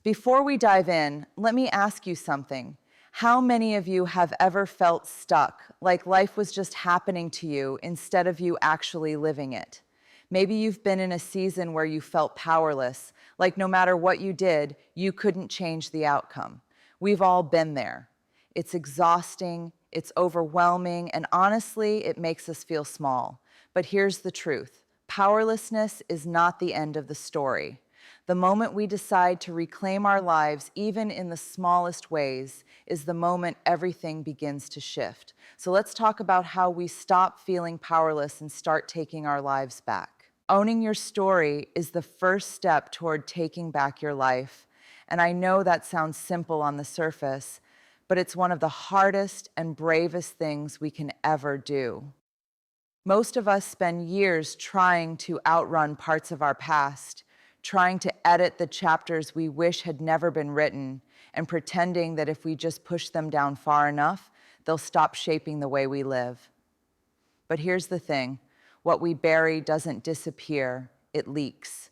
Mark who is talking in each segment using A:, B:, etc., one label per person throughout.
A: Before we dive in, let me ask you something. How many of you have ever felt stuck, like life was just happening to you instead of you actually living it? Maybe you've been in a season where you felt powerless, like no matter what you did, you couldn't change the outcome. We've all been there. It's exhausting, it's overwhelming, and honestly, it makes us feel small. But here's the truth: powerlessness is not the end of the story. The moment we decide to reclaim our lives, even in the smallest ways, is the moment everything begins to shift. So let's talk about how we stop feeling powerless and start taking our lives back. Owning your story is the first step toward taking back your life. And I know that sounds simple on the surface, but it's one of the hardest and bravest things we can ever do. Most of us spend years trying to outrun parts of our past, trying to edit the chapters we wish had never been written, and pretending that if we just push them down far enough, they'll stop shaping the way we live. But here's the thing: what we bury doesn't disappear, it leaks.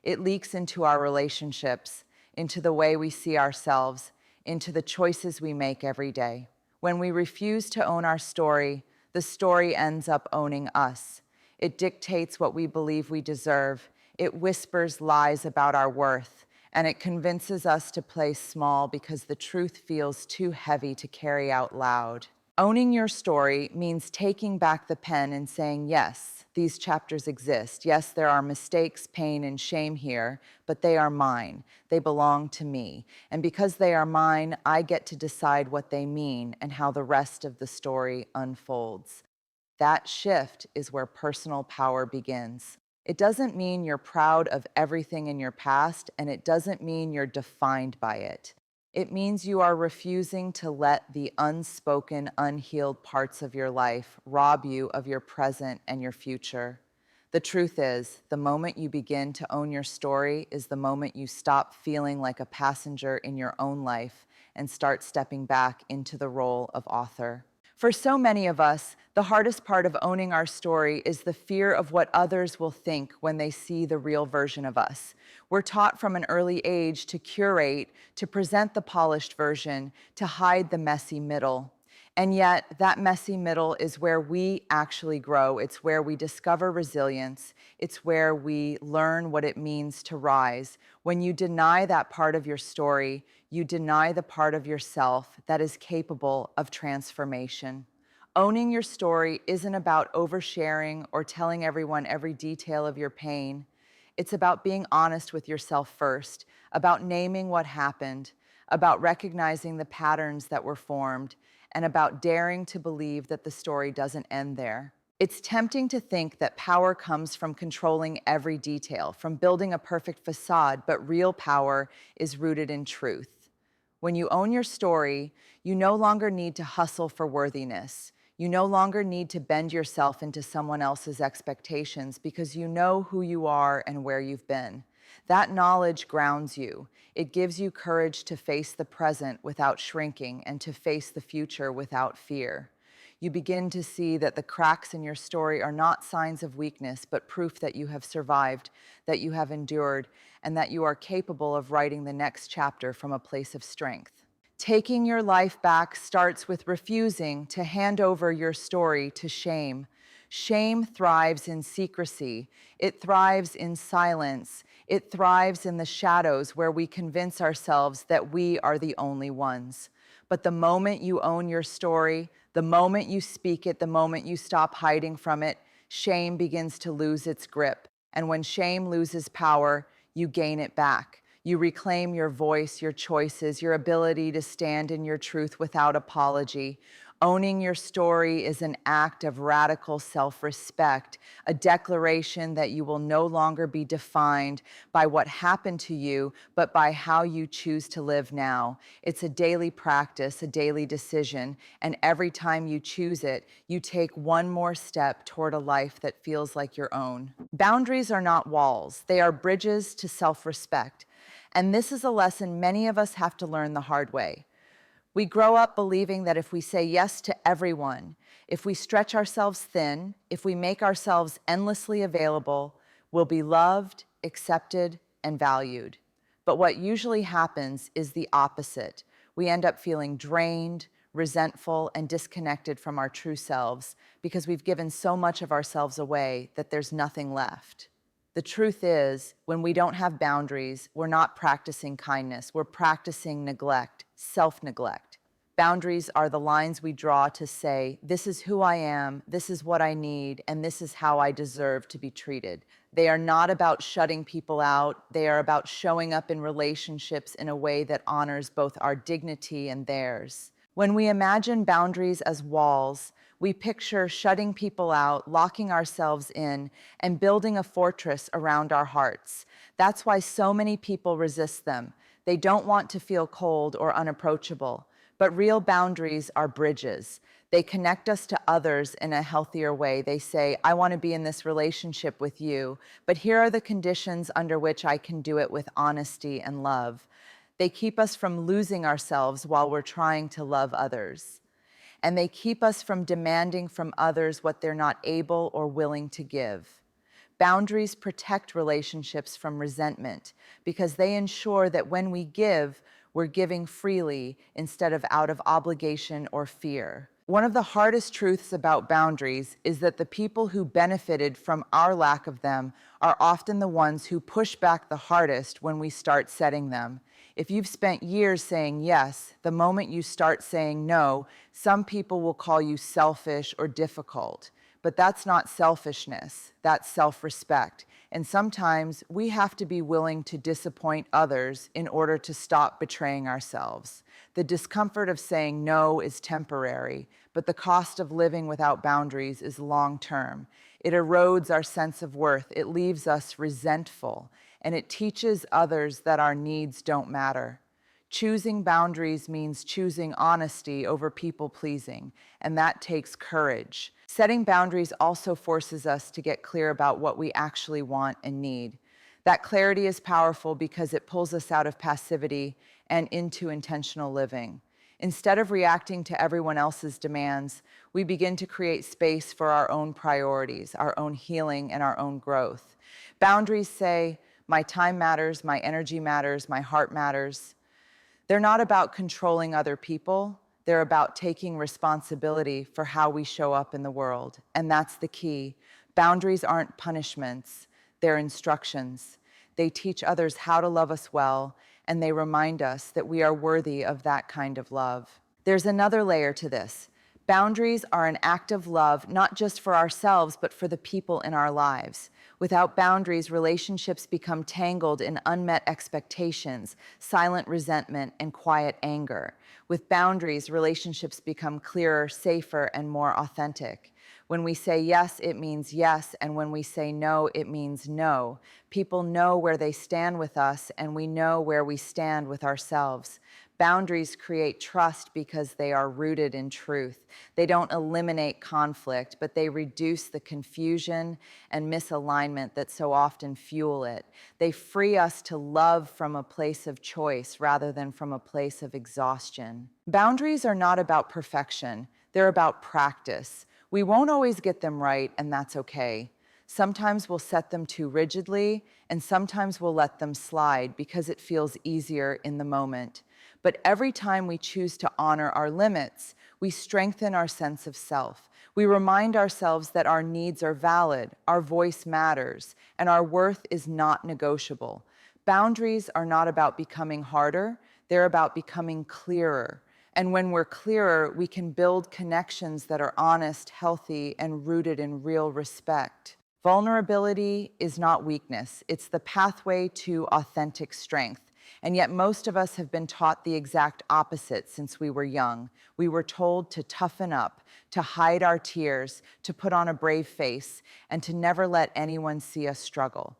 A: It leaks into our relationships, into the way we see ourselves, into the choices we make every day. When we refuse to own our story, the story ends up owning us. It dictates what we believe we deserve. It whispers lies about our worth, and it convinces us to play small because the truth feels too heavy to carry out loud. Owning your story means taking back the pen and saying, yes, these chapters exist. Yes, there are mistakes, pain, and shame here, but they are mine. They belong to me. And because they are mine, I get to decide what they mean and how the rest of the story unfolds. That shift is where personal power begins. It doesn't mean you're proud of everything in your past, and it doesn't mean you're defined by it. It means you are refusing to let the unspoken, unhealed parts of your life rob you of your present and your future. The truth is, the moment you begin to own your story is the moment you stop feeling like a passenger in your own life and start stepping back into the role of author. For so many of us, the hardest part of owning our story is the fear of what others will think when they see the real version of us. We're taught from an early age to curate, to present the polished version, to hide the messy middle. And yet, that messy middle is where we actually grow. It's where we discover resilience. It's where we learn what it means to rise. When you deny that part of your story, you deny the part of yourself that is capable of transformation. Owning your story isn't about oversharing or telling everyone every detail of your pain. It's about being honest with yourself first, about naming what happened, about recognizing the patterns that were formed, and about daring to believe that the story doesn't end there. It's tempting to think that power comes from controlling every detail, from building a perfect facade, but real power is rooted in truth. When you own your story, you no longer need to hustle for worthiness. You no longer need to bend yourself into someone else's expectations because you know who you are and where you've been. That knowledge grounds you. It gives you courage to face the present without shrinking and to face the future without fear. You begin to see that the cracks in your story are not signs of weakness, but proof that you have survived, that you have endured, and that you are capable of writing the next chapter from a place of strength. Taking your life back starts with refusing to hand over your story to shame. Shame thrives in secrecy. It thrives in silence. It thrives in the shadows where we convince ourselves that we are the only ones. But the moment you own your story, the moment you speak it, the moment you stop hiding from it, shame begins to lose its grip. And when shame loses power, you gain it back. You reclaim your voice, your choices, your ability to stand in your truth without apology. Owning your story is an act of radical self-respect, a declaration that you will no longer be defined by what happened to you, but by how you choose to live now. It's a daily practice, a daily decision, and every time you choose it, you take one more step toward a life that feels like your own. Boundaries are not walls, they are bridges to self-respect. And this is a lesson many of us have to learn the hard way. We grow up believing that if we say yes to everyone, if we stretch ourselves thin, if we make ourselves endlessly available, we'll be loved, accepted, and valued. But what usually happens is the opposite. We end up feeling drained, resentful, and disconnected from our true selves because we've given so much of ourselves away that there's nothing left. The truth is, when we don't have boundaries, we're not practicing kindness, we're practicing neglect, self-neglect. Boundaries are the lines we draw to say, this is who I am, this is what I need, and this is how I deserve to be treated. They are not about shutting people out. They are about showing up in relationships in a way that honors both our dignity and theirs. When we imagine boundaries as walls, we picture shutting people out, locking ourselves in, and building a fortress around our hearts. That's why so many people resist them. They don't want to feel cold or unapproachable. But real boundaries are bridges. They connect us to others in a healthier way. They say, I want to be in this relationship with you, but here are the conditions under which I can do it with honesty and love. They keep us from losing ourselves while we're trying to love others. And they keep us from demanding from others what they're not able or willing to give. Boundaries protect relationships from resentment because they ensure that when we give, we're giving freely instead of out of obligation or fear. One of the hardest truths about boundaries is that the people who benefited from our lack of them are often the ones who push back the hardest when we start setting them. If you've spent years saying yes, the moment you start saying no, some people will call you selfish or difficult. But that's not selfishness, that's self-respect. And sometimes we have to be willing to disappoint others in order to stop betraying ourselves. The discomfort of saying no is temporary, but the cost of living without boundaries is long-term. It erodes our sense of worth, it leaves us resentful, and it teaches others that our needs don't matter. Choosing boundaries means choosing honesty over people-pleasing, and that takes courage. Setting boundaries also forces us to get clear about what we actually want and need. That clarity is powerful because it pulls us out of passivity and into intentional living. Instead of reacting to everyone else's demands, we begin to create space for our own priorities, our own healing, and our own growth. Boundaries say, my time matters, my energy matters, my heart matters. They're not about controlling other people. They're about taking responsibility for how we show up in the world. And that's the key. Boundaries aren't punishments, they're instructions. They teach others how to love us well, and they remind us that we are worthy of that kind of love. There's another layer to this. Boundaries are an act of love, not just for ourselves, but for the people in our lives. Without boundaries, relationships become tangled in unmet expectations, silent resentment, and quiet anger. With boundaries, relationships become clearer, safer, and more authentic. When we say yes, it means yes, and when we say no, it means no. People know where they stand with us, and we know where we stand with ourselves. Boundaries create trust because they are rooted in truth. They don't eliminate conflict, but they reduce the confusion and misalignment that so often fuel it. They free us to love from a place of choice rather than from a place of exhaustion. Boundaries are not about perfection. They're about practice. We won't always get them right, and that's okay. Sometimes we'll set them too rigidly, and sometimes we'll let them slide because it feels easier in the moment. But every time we choose to honor our limits, we strengthen our sense of self. We remind ourselves that our needs are valid, our voice matters, and our worth is not negotiable. Boundaries are not about becoming harder, they're about becoming clearer. And when we're clearer, we can build connections that are honest, healthy, and rooted in real respect. Vulnerability is not weakness, it's the pathway to authentic strength. And yet most of us have been taught the exact opposite since we were young. We were told to toughen up, to hide our tears, to put on a brave face, and to never let anyone see us struggle.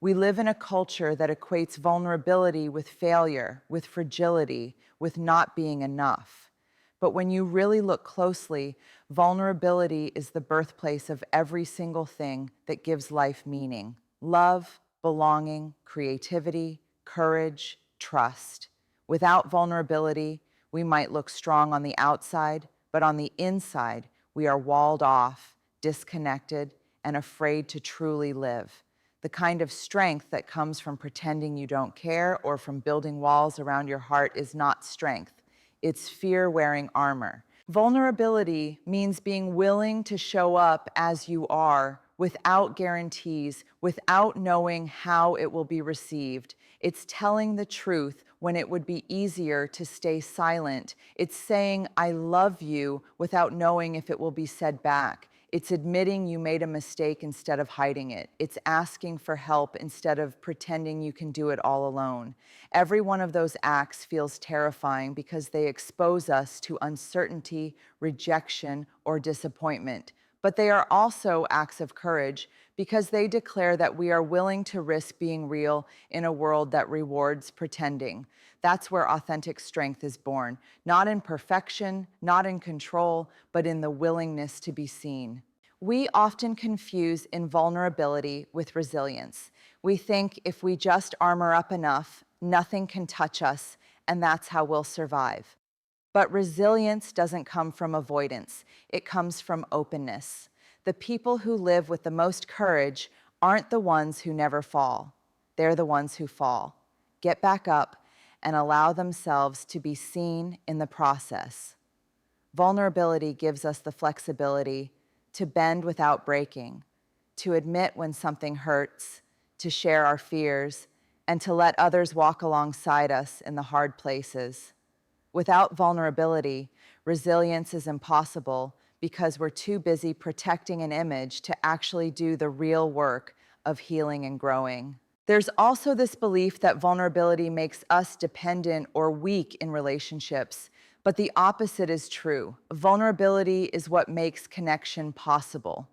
A: We live in a culture that equates vulnerability with failure, with fragility, with not being enough. But when you really look closely, vulnerability is the birthplace of every single thing that gives life meaning. Love, belonging, creativity, courage, trust. Without vulnerability, we might look strong on the outside, but on the inside, we are walled off, disconnected, and afraid to truly live. The kind of strength that comes from pretending you don't care or from building walls around your heart is not strength. It's fear wearing armor. Vulnerability means being willing to show up as you are without guarantees, without knowing how it will be received. It's telling the truth when it would be easier to stay silent. It's saying, I love you without knowing if it will be said back. It's admitting you made a mistake instead of hiding it. It's asking for help instead of pretending you can do it all alone. Every one of those acts feels terrifying because they expose us to uncertainty, rejection, or disappointment. But they are also acts of courage because they declare that we are willing to risk being real in a world that rewards pretending. That's where authentic strength is born, not in perfection, not in control, but in the willingness to be seen. We often confuse invulnerability with resilience. We think if we just armor up enough, nothing can touch us, and that's how we'll survive. But resilience doesn't come from avoidance, it comes from openness. The people who live with the most courage aren't the ones who never fall. They're the ones who fall, get back up, and allow themselves to be seen in the process. Vulnerability gives us the flexibility to bend without breaking, to admit when something hurts, to share our fears, and to let others walk alongside us in the hard places. Without vulnerability, resilience is impossible because we're too busy protecting an image to actually do the real work of healing and growing. There's also this belief that vulnerability makes us dependent or weak in relationships, but the opposite is true. Vulnerability is what makes connection possible.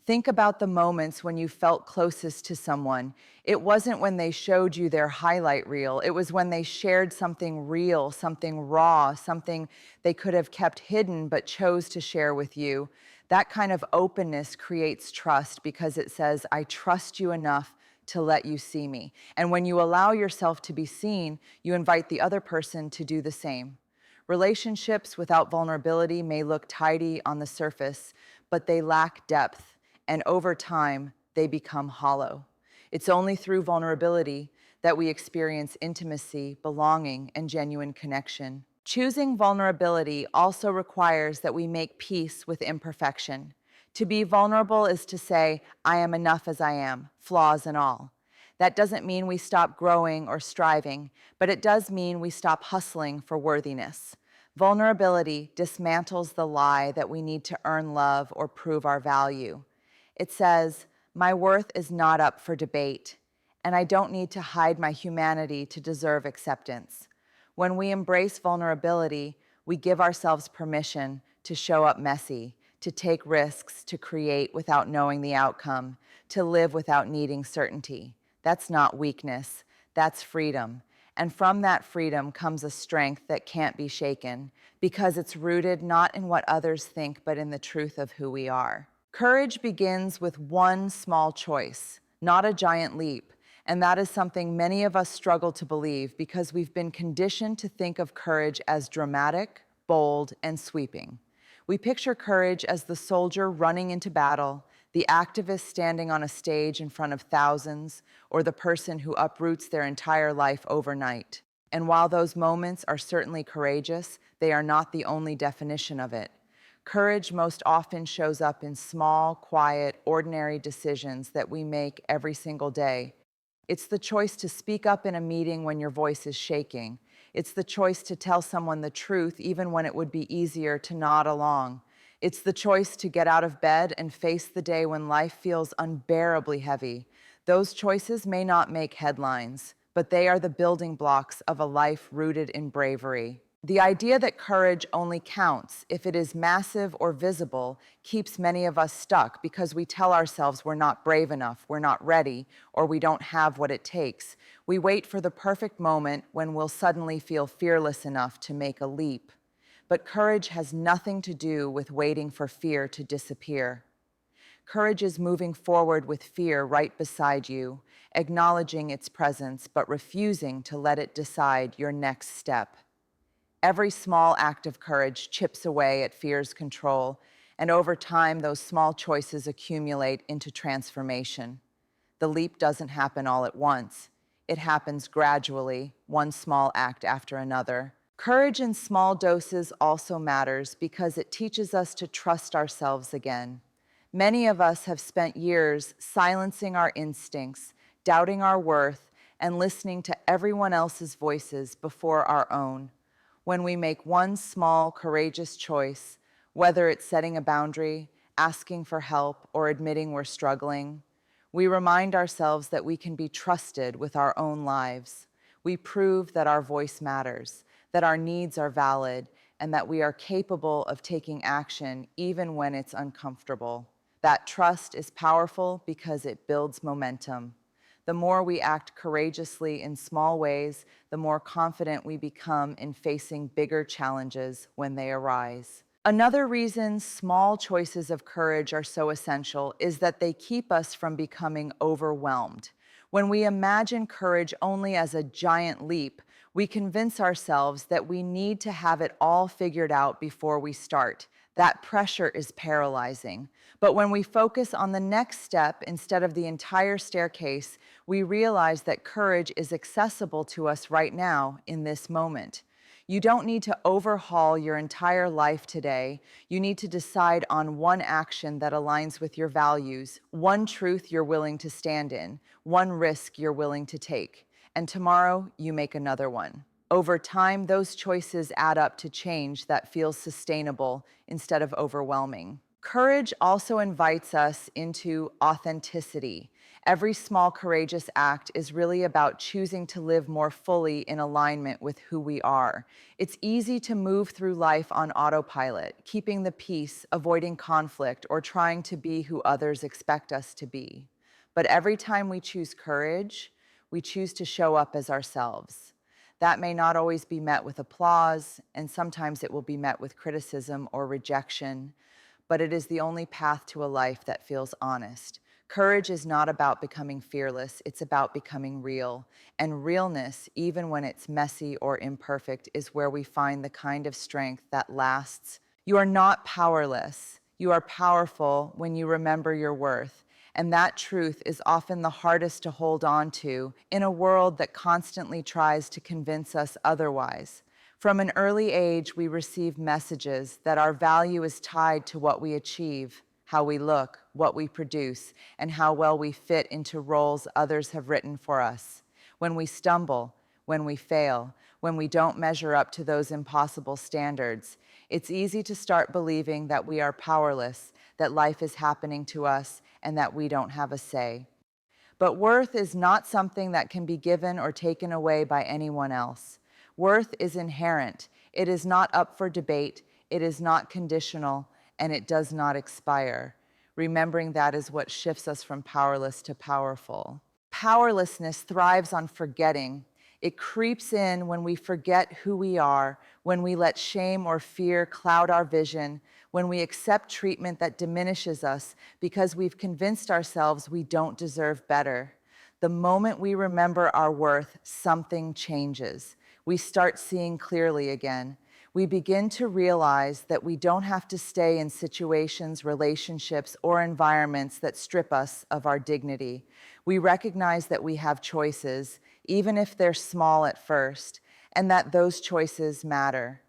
A: Think about the moments when you felt closest to someone. It wasn't when they showed you their highlight reel. It was when they shared something real, something raw, something they could have kept hidden but chose to share with you. That kind of openness creates trust because it says, I trust you enough to let you see me. And when you allow yourself to be seen, you invite the other person to do the same. Relationships without vulnerability may look tidy on the surface, but they lack depth. And over time, they become hollow. It's only through vulnerability that we experience intimacy, belonging, and genuine connection. Choosing vulnerability also requires that we make peace with imperfection. To be vulnerable is to say, I am enough as I am, flaws and all. That doesn't mean we stop growing or striving, but it does mean we stop hustling for worthiness. Vulnerability dismantles the lie that we need to earn love or prove our value. It says, my worth is not up for debate, and I don't need to hide my humanity to deserve acceptance. When we embrace vulnerability, we give ourselves permission to show up messy, to take risks, to create without knowing the outcome, to live without needing certainty. That's not weakness, that's freedom. And from that freedom comes a strength that can't be shaken, because it's rooted not in what others think, but in the truth of who we are. Courage begins with one small choice, not a giant leap. And that is something many of us struggle to believe because we've been conditioned to think of courage as dramatic, bold, and sweeping. We picture courage as the soldier running into battle, the activist standing on a stage in front of thousands, or the person who uproots their entire life overnight. And while those moments are certainly courageous, they are not the only definition of it. Courage most often shows up in small, quiet, ordinary decisions that we make every single day. It's the choice to speak up in a meeting when your voice is shaking. It's the choice to tell someone the truth even when it would be easier to nod along. It's the choice to get out of bed and face the day when life feels unbearably heavy. Those choices may not make headlines, but they are the building blocks of a life rooted in bravery. The idea that courage only counts if it is massive or visible keeps many of us stuck because we tell ourselves we're not brave enough, we're not ready, or we don't have what it takes. We wait for the perfect moment when we'll suddenly feel fearless enough to make a leap. But courage has nothing to do with waiting for fear to disappear. Courage is moving forward with fear right beside you, acknowledging its presence, but refusing to let it decide your next step. Every small act of courage chips away at fear's control, and over time, those small choices accumulate into transformation. The leap doesn't happen all at once. It happens gradually, one small act after another. Courage in small doses also matters because it teaches us to trust ourselves again. Many of us have spent years silencing our instincts, doubting our worth, and listening to everyone else's voices before our own. When we make one small, courageous choice, whether it's setting a boundary, asking for help, or admitting we're struggling, we remind ourselves that we can be trusted with our own lives. We prove that our voice matters, that our needs are valid, and that we are capable of taking action even when it's uncomfortable. That trust is powerful because it builds momentum. The more we act courageously in small ways, the more confident we become in facing bigger challenges when they arise. Another reason small choices of courage are so essential is that they keep us from becoming overwhelmed. When we imagine courage only as a giant leap, we convince ourselves that we need to have it all figured out before we start. That pressure is paralyzing. But when we focus on the next step instead of the entire staircase, we realize that courage is accessible to us right now in this moment. You don't need to overhaul your entire life today. You need to decide on one action that aligns with your values, one truth you're willing to stand in, one risk you're willing to take. And tomorrow, you make another one. Over time, those choices add up to change that feels sustainable instead of overwhelming. Courage also invites us into authenticity. Every small courageous act is really about choosing to live more fully in alignment with who we are. It's easy to move through life on autopilot, keeping the peace, avoiding conflict, or trying to be who others expect us to be. But every time we choose courage, we choose to show up as ourselves. That may not always be met with applause, and sometimes it will be met with criticism or rejection, but it is the only path to a life that feels honest. Courage is not about becoming fearless, it's about becoming real. And realness, even when it's messy or imperfect, is where we find the kind of strength that lasts. You are not powerless. You are powerful when you remember your worth. And that truth is often the hardest to hold on to in a world that constantly tries to convince us otherwise. From an early age, we receive messages that our value is tied to what we achieve, how we look, what we produce, and how well we fit into roles others have written for us. When we stumble, when we fail, when we don't measure up to those impossible standards, it's easy to start believing that we are powerless, that life is happening to us, and that we don't have a say. But worth is not something that can be given or taken away by anyone else. Worth is inherent. It is not up for debate, it is not conditional, and it does not expire. Remembering that is what shifts us from powerless to powerful. Powerlessness thrives on forgetting. It creeps in when we forget who we are, when we let shame or fear cloud our vision, when we accept treatment that diminishes us because we've convinced ourselves we don't deserve better. The moment we remember our worth, something changes. We start seeing clearly again. We begin to realize that we don't have to stay in situations, relationships, or environments that strip us of our dignity. We recognize that we have choices, even if they're small at first, and that those choices matter.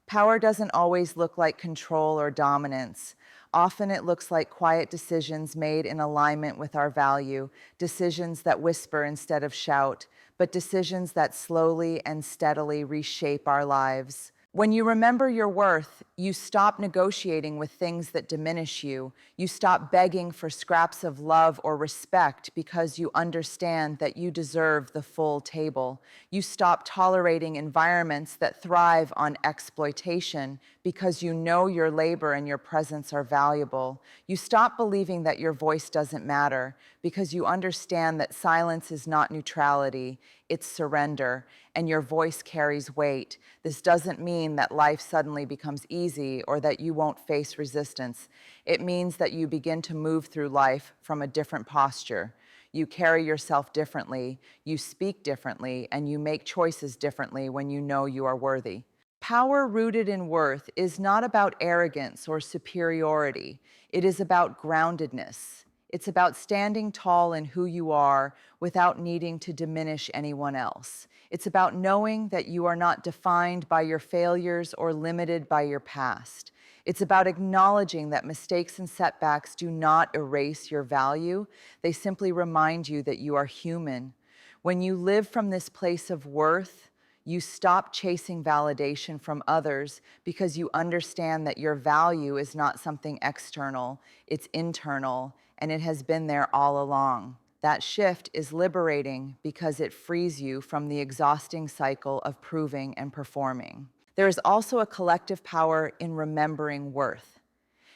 A: Power doesn't always look like control or dominance. Often it looks like quiet decisions made in alignment with our value, decisions that whisper instead of shout, but decisions that slowly and steadily reshape our lives. When you remember your worth, you stop negotiating with things that diminish you. You stop begging for scraps of love or respect because you understand that you deserve the full table. You stop tolerating environments that thrive on exploitation because you know your labor and your presence are valuable. You stop believing that your voice doesn't matter because you understand that silence is not neutrality, it's surrender, and your voice carries weight. This doesn't mean that life suddenly becomes easy or that you won't face resistance. It means that you begin to move through life from a different posture. You carry yourself differently, you speak differently, and you make choices differently when you know you are worthy. Power rooted in worth is not about arrogance or superiority. It is about groundedness. It's about standing tall in who you are without needing to diminish anyone else. It's about knowing that you are not defined by your failures or limited by your past. It's about acknowledging that mistakes and setbacks do not erase your value. They simply remind you that you are human. When you live from this place of worth, you stop chasing validation from others because you understand that your value is not something external, it's internal, and it has been there all along. That shift is liberating because it frees you from the exhausting cycle of proving and performing. There is also a collective power in remembering worth.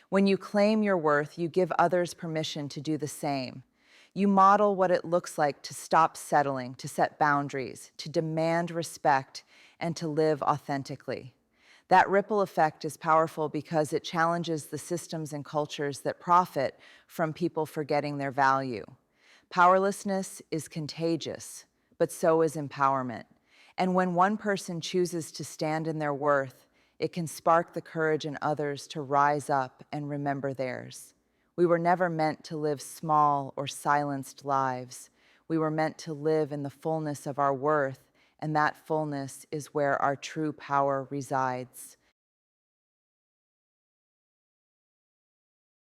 A: When you claim your worth, you give others permission to do the same. You model what it looks like to stop settling, to set boundaries, to demand respect, and to live authentically. That ripple effect is powerful because it challenges the systems and cultures that profit from people forgetting their value. Powerlessness is contagious, but so is empowerment. And when one person chooses to stand in their worth, it can spark the courage in others to rise up and remember theirs. We were never meant to live small or silenced lives. We were meant to live in the fullness of our worth, and that fullness is where our true power resides.